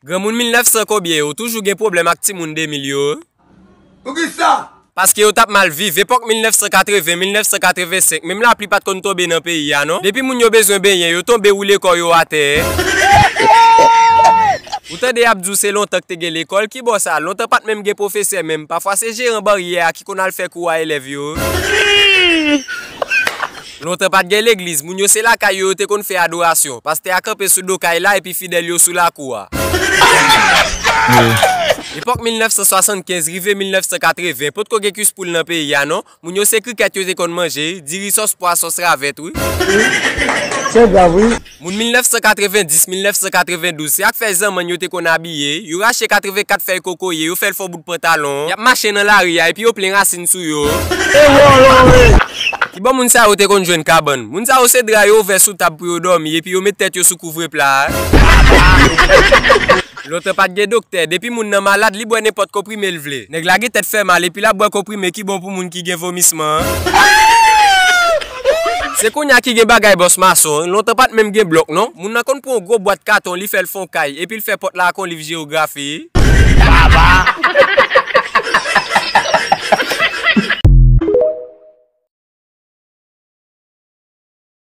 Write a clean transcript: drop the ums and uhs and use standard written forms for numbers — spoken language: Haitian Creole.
Grand moun 1900 combien yo toujours gen problème ak ti moun 2000 yo. Pour qui ça? Parce que yo tap mal vive époque 1980, 1985, même la plupart kon tombe dans pays ya non. Depuis moun yo besoin benyen yo tombe roule ko yo à terre. Ou tande Abdou c'est longtemps que te gen l'école qui bon ça, longtemps pas même gen professeur même, parfois c'est gérant barrière qui kon al fait cours à élève yo. Longtemps pas gen l'église, moun yo c'est la kay yo te kon fait adoration, parce que te a campé sous do kay là et puis fidèle yo sous la cour. Époque 1975, rive 1980, pour qu'on ait pour dans pays non, moun yo c'est cricket yo te kon manger, diri sauce poisson ravet oui. C'est grave oui. Moun 1990, 1992, c'est ak fait zaman yo te kon habillé, yo rache 84 feuilles cocoyer, yo fait le fond bout de pantalon, y a marché dans la rue et puis yo plein racine sou yo. Ki bon moun sa yo te kon jwenn cabane. Moun sa yo se dra yo ouvert sous table pour yo dormir et puis yo met tête yo sous couvre-plat. L'autre pas de docteur, depuis moun nan malade, li boit n'importe comprimé le vle. Nèg la gen tête fait mal et puis la boit comprimé qui bon pour moun qui gen vomissement. C'est qu'on y a qui gen bagay boss maçon, l'autre pas même gen bloc non. Moun nan kon prend gros boîte carton, li fait le fond caille et puis il fait porte la kon livre géographie.